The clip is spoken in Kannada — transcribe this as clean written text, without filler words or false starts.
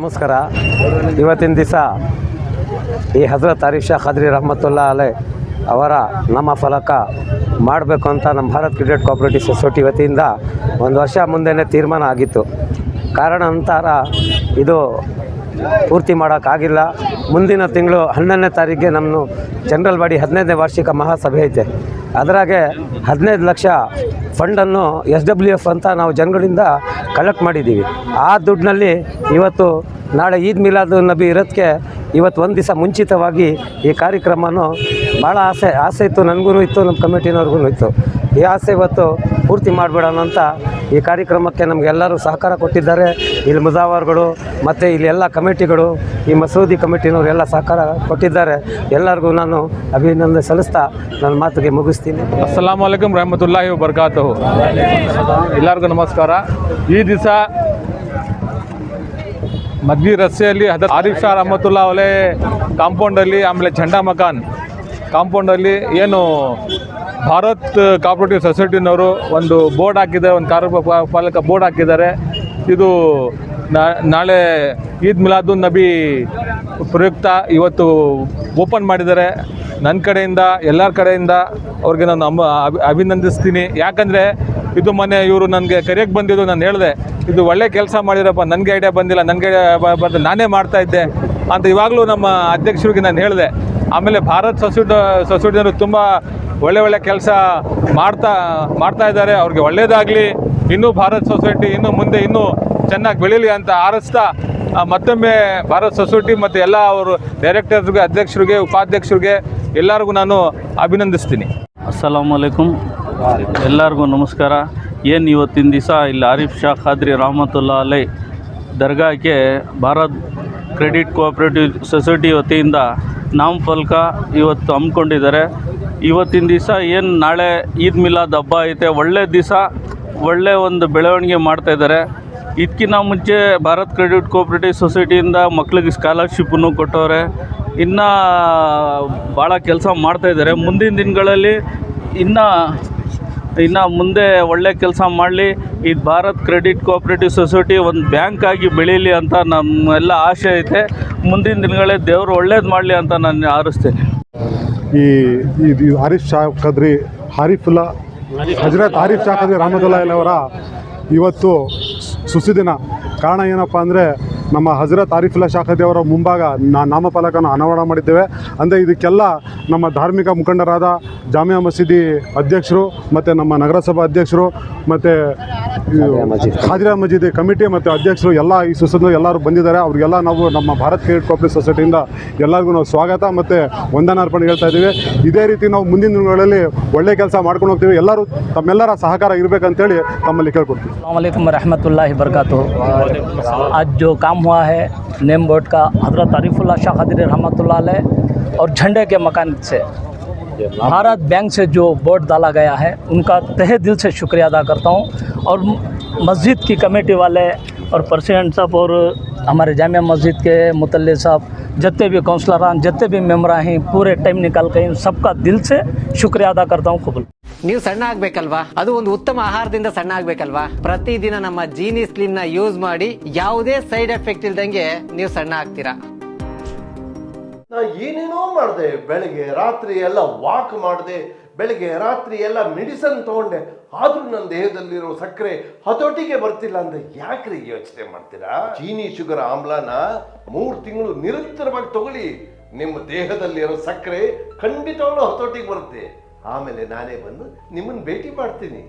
ನಮಸ್ಕಾರ. ಇವತ್ತಿನ ದಿವಸ ಈ ಹಜರತ್ ಆರಿಫ್ ಶಾ ಖಾದ್ರಿ ರಹಮತುಲ್ಲಾ ಅಲೈ ಅವರ ನಾಮಫಲಕ ಮಾಡಬೇಕು ಅಂತ ನಮ್ಮ ಭಾರತ್ ಕ್ರಿಕೆಟ್ ಕೋಆಪರೇಟಿವ್ ಸೊಸೈಟಿ ವತಿಯಿಂದ ಒಂದು ವರ್ಷ ಮುಂದೆನೇ ತೀರ್ಮಾನ ಆಗಿತ್ತು. ಕಾರಣಾಂತರ ಇದು ಪೂರ್ತಿ ಮಾಡೋಕ್ಕಾಗಿಲ್ಲ. ಮುಂದಿನ ತಿಂಗಳು 11ನೇ ತಾರೀಕಿಗೆ ನಮ್ಮ ಜನರಲ್ ಬಾಡಿ 15ನೇ ವಾರ್ಷಿಕ ಮಹಾಸಭೆ ಐತೆ. ಅದರಾಗೆ 15 ಲಕ್ಷ ಫಂಡನ್ನು SWF ಅಂತ ನಾವು ಜನಗಳಿಂದ ಕಲೆಕ್ಟ್ ಮಾಡಿದ್ದೀವಿ. ಆ ದುಡ್ಡಿನಲ್ಲಿ ಇವತ್ತು ನಾಳೆ ಈದ್ ಮಿಲಾದ್ ನಬಿ ಇರೋದಕ್ಕೆ ಇವತ್ತು ಒಂದು ದಿವಸ ಮುಂಚಿತವಾಗಿ ಈ ಕಾರ್ಯಕ್ರಮನೂ ಭಾಳ ಆಸೆ ಇತ್ತು, ನನಗೂ ಇತ್ತು, ನಮ್ಮ ಕಮಿಟಿನವ್ರಿಗೂ ಇತ್ತು. ಈ ಆಸೆ ಇವತ್ತು ಪೂರ್ತಿ ಮಾಡಿಬಿಡೋಣ ಅಂತ ಈ ಕಾರ್ಯಕ್ರಮಕ್ಕೆ ನಮಗೆಲ್ಲರೂ ಸಹಕಾರ ಕೊಟ್ಟಿದ್ದಾರೆ. ಇಲ್ಲಿ ಮುಜಾವರ್ಗಳು ಮತ್ತು ಇಲ್ಲಿ ಎಲ್ಲ ಕಮಿಟಿಗಳು, ಈ ಮಸೂದಿ ಕಮಿಟಿನವರು ಎಲ್ಲ ಸಹಕಾರ ಕೊಟ್ಟಿದ್ದಾರೆ. ಎಲ್ಲರಿಗೂ ನಾನು ಅಭಿನಂದನೆ ಸಲ್ಲಿಸ್ತಾ ನನ್ನ ಮಾತಿಗೆ ಮುಗಿಸ್ತೀನಿ. ಅಸ್ಸಲಾಮು ಅಲೈಕುಮ್ ರಹಮತುಲ್ಲಾಹಿ ವಬರಕಾತುಹು. ಎಲ್ಲರಿಗೂ ನಮಸ್ಕಾರ. ಈ ದಿವಸ ಮದ್ವಿ ರಸ್ತೆಯಲ್ಲಿ ಆರಿಫ್ ಶಾ ರಹಮತುಲ್ಲಾ ಅಲೈ ಕಾಂಪೌಂಡಲ್ಲಿ, ಆಮೇಲೆ ಝಂಡಾ ಮಕಾನ್ ಕಾಂಪೌಂಡಲ್ಲಿ ಏನು ಭಾರತ್ ಕೋಆಪರೇಟಿವ್ ಸೊಸೈಟಿನವರು ಒಂದು ಬೋರ್ಡ್ ಹಾಕಿದ್ದಾರೆ, ಒಂದು ಕಾರ್ಯಪಾಲಕ ಬೋರ್ಡ್ ಹಾಕಿದ್ದಾರೆ. ಇದು ನಾಳೆ ಈದ್ ಮಿಲಾದುನ್ ನಬಿ ಪ್ರಯುಕ್ತ ಇವತ್ತು ಓಪನ್ ಮಾಡಿದ್ದಾರೆ. ನನ್ನ ಕಡೆಯಿಂದ ಎಲ್ಲರ ಕಡೆಯಿಂದ ಅವ್ರಿಗೆ ನಾನು ಅಭಿನಂದಿಸ್ತೀನಿ. ಯಾಕಂದರೆ ಇದು ಮೊನ್ನೆ ಇವರು ನನಗೆ ಕರೆಯೋಕ್ಕೆ ಬಂದಿದ್ದು, ನಾನು ಹೇಳಿದೆ ಇದು ಒಳ್ಳೆ ಕೆಲಸ ಮಾಡಿರಪ್ಪ, ನನಗೆ ಐಡಿಯಾ ಬಂದಿಲ್ಲ, ನನಗೆ ಬಂದು ನಾನೇ ಮಾಡ್ತಾಯಿದ್ದೆ ಅಂತ ಇವಾಗಲೂ ನಮ್ಮ ಅಧ್ಯಕ್ಷರಿಗೆ ನಾನು ಹೇಳಿದೆ. ಆಮೇಲೆ ಭಾರತ್ ಸೊಸೈಟಿಯವರು ತುಂಬ ಒಳ್ಳೆ ಕೆಲಸ ಮಾಡ್ತಾ ಇದ್ದಾರೆ. ಅವ್ರಿಗೆ ಒಳ್ಳೆಯದಾಗಲಿ, ಇನ್ನೂ ಭಾರತ್ ಸೊಸೈಟಿ ಇನ್ನು ಮುಂದೆ ಇನ್ನೂ ಚೆನ್ನಾಗಿ ಬೆಳೀಲಿ ಅಂತ ಹಾರೈಸ್ತಾ ಮತ್ತೊಮ್ಮೆ ಭಾರತ್ ಸೊಸೈಟಿ ಮತ್ತು ಎಲ್ಲ ಅವರು ಡೈರೆಕ್ಟರ್ಸ್ಗೆ, ಅಧ್ಯಕ್ಷರಿಗೆ, ಉಪಾಧ್ಯಕ್ಷರಿಗೆ ಎಲ್ಲರಿಗೂ ನಾನು ಅಭಿನಂದಿಸ್ತೀನಿ. ಅಸ್ಸಲಾಮು ಅಲೈಕುಮ್. ಎಲ್ಲರಿಗೂ ನಮಸ್ಕಾರ. ಏನು ಇವತ್ತಿನ ದಿವಸ ಇಲ್ಲಿ ಆರಿಫ್ ಶಾ ಖಾದ್ರಿ ರಹಮತುಲ್ಲಾ ಅಲೈ ದರ್ಗಾಕ್ಕೆ ಭಾರತ್ ಕ್ರೆಡಿಟ್ ಕೋಆಪರೇಟಿವ್ ಸೊಸೈಟಿ ವತಿಯಿಂದ ನಾಮಫಲಕ ಇವತ್ತು ಹಮ್ಮಿಕೊಂಡಿದ್ದಾರೆ. ಇವತ್ತಿನ ದಿವಸ ಏನು ನಾಳೆ ಈದ್ ಮಿಲಾದ್ ಹಬ್ಬ ಐತೆ, ಒಳ್ಳೆ ದಿವಸ, ಒಳ್ಳೆ ಒಂದು ಬೆಳವಣಿಗೆ ಮಾಡ್ತಾಯಿದ್ದಾರೆ. ಇದಕ್ಕಿಂತ ಮುಂಚೆ ಭಾರತ್ ಕ್ರೆಡಿಟ್ ಕೋಆಪರೇಟಿವ್ ಸೊಸೈಟಿಯಿಂದ ಮಕ್ಳಿಗೆ ಸ್ಕಾಲರ್ಶಿಪ್ಪನ್ನು ಕೊಟ್ಟವ್ರೆ. ಇನ್ನು ಭಾಳ ಕೆಲಸ ಮಾಡ್ತಾಯಿದ್ದಾರೆ. ಮುಂದಿನ ದಿನಗಳಲ್ಲಿ ಇನ್ನು ಮುಂದೆ ಒಳ್ಳೆ ಕೆಲಸ ಮಾಡಲಿ. ಈ ಭಾರತ್ ಕ್ರೆಡಿಟ್ ಕೋಆಪರೇಟಿವ್ ಸೊಸೈಟಿ ಒಂದು ಬ್ಯಾಂಕ್ ಆಗಿ ಬೆಳೀಲಿ ಅಂತ ನಮ್ಮೆಲ್ಲ ಆಸೆ ಐತೆ. ಮುಂದಿನ ದಿನಗಳೇ ದೇವರು ಒಳ್ಳೇದು ಮಾಡಲಿ ಅಂತ ನಾನು ಹಾರೈಸ್ತೇನೆ. ಈ ಆರಿಫ್ ಶಾ ಖಾದ್ರಿ ಹಜರತ್ ಆರಿಫ್ ಶಾ ಖಾದ್ರಿ ರಹಮತುಲ್ಲಾ ಅಲೈ ಅವರ ಇವತ್ತು ಸುಸಿದಿನ. ಕಾರಣ ಏನಪ್ಪ ಅಂದರೆ ನಮ್ಮ ಹಜರತ್ ಆರಿಫುಲ್ಲಾ ಶಾ ಖಾದ್ರಿ ಅವರ ಮುಂಭಾಗ ನಾಮಫಲಕನ ಅನಾವರಣ ಮಾಡಿದ್ದೇವೆ. ಅಂದರೆ ಇದಕ್ಕೆಲ್ಲ ನಮ್ಮ ಧಾರ್ಮಿಕ ಮುಖಂಡರಾದ ಜಾಮಿಯಾ ಮಸೀದಿ ಅಧ್ಯಕ್ಷರು ಮತ್ತು ನಮ್ಮ ನಗರಸಭಾ ಅಧ್ಯಕ್ಷರು ಮತ್ತು ಖಾದ್ರಿಯಾ ಮಸೀದಿ ಕಮಿಟಿ ಮತ್ತು ಅಧ್ಯಕ್ಷರು ಎಲ್ಲ ಈ ಸುಸದ ಎಲ್ಲರೂ ಬಂದಿದ್ದಾರೆ. ಅವರಿಗೆಲ್ಲ ನಾವು ನಮ್ಮ ಭಾರತ್ ಕ್ರೆಡಿಟ್ ಕೋಆಪರೇಟಿವ್ ಸೊಸೈಟಿಯಿಂದ ಎಲ್ಲರಿಗೂ ನಾವು ಸ್ವಾಗತ ಮತ್ತು ವಂದನಾರ್ಪಣೆ ಹೇಳ್ತಾ ಇದ್ದೀವಿ. ಇದೇ ರೀತಿ ನಾವು ಮುಂದಿನ ದಿನಗಳಲ್ಲಿ ಒಳ್ಳೆ ಕೆಲಸ ಮಾಡ್ಕೊಂಡು ಹೋಗ್ತೀವಿ. ಎಲ್ಲರೂ ತಮ್ಮೆಲ್ಲರ ಸಹಕಾರ ಇರಬೇಕಂತೇಳಿ ತಮ್ಮಲ್ಲಿ ಕೇಳ್ಕೊಡ್ತೀವಿ. अस्सलाम वालेकुम रहमतुल्लाहि बरकातुहू। आज जो काम हुआ है नेम बोर्ड का हज़रत आरिफुल्लाह शाह क़ादरी रहमतुल्लाह अलैह और झंडे के मकान से भारत बैंक से जो बोर्ड डाला गया है, उनका तहे दिल से शुक्रिया अदा करता हूँ। और मस्जिद की कमेटी वाले और प्रेसिडेंट साहब और हमारे जामिया मस्जिद के मुतल्ले साहब, जितने भी काउंसलरान, जितने भी मेम्बर हैं, पूरे टाइम निकाल कर इन सबका दिल से शुक्रिया अदा करता हूँ. कबूल. ನೀವು ಸಣ್ಣ ಆಗ್ಬೇಕಲ್ವಾ? ಅದು ಒಂದು ಉತ್ತಮ ಆಹಾರದಿಂದ ಸಣ್ಣ ಆಗ್ಬೇಕಲ್ವಾ? ಪ್ರತಿದಿನ ನಮ್ಮ ಜೀನಿ ಸ್ಲಿಮ್ ನ ಯೂಸ್ ಮಾಡಿ ಯಾವುದೇ ಸೈಡ್ ಎಫೆಕ್ಟ್ ಇಲ್ದಂಗೆ ನೀವು ಸಣ್ಣ ಆಗ್ತೀರಾ. ನಾ ಏನೇನೋ ಮಾಡಿದೆ, ಬೆಳಗ್ಗೆ ರಾತ್ರಿ ಎಲ್ಲ ವಾಕ್ ಮಾಡಿದೆ, ಬೆಳಗ್ಗೆ ರಾತ್ರಿ ಎಲ್ಲ ಮೆಡಿಸನ್ ತಗೊಂಡೆ, ಆದ್ರೂ ನನ್ನ ದೇಹದಲ್ಲಿರೋ ಸಕ್ಕರೆ ಹತೋಟಿಗೆ ಬರ್ತಿಲ್ಲ ಅಂದ್ರೆ ಯಾಕ್ರಿ ಯೋಚನೆ ಮಾಡ್ತೀರಾ? ಜೀನಿ ಶುಗರ್ ಆಮ್ಲನ 3 ತಿಂಗಳು ನಿರಂತರವಾಗಿ ತಗೊಳ್ಳಿ, ನಿಮ್ಮ ದೇಹದಲ್ಲಿರೋ ಸಕ್ಕರೆ ಖಂಡಿತವಾಗ್ಲೂ ಹತೋಟಿಗೆ ಬರುತ್ತೆ. ಆಮೇಲೆ ನಾನೇ ಬಂದು ನಿಮ್ಮನ್ನು ಭೇಟಿ ಮಾಡ್ತೀನಿ.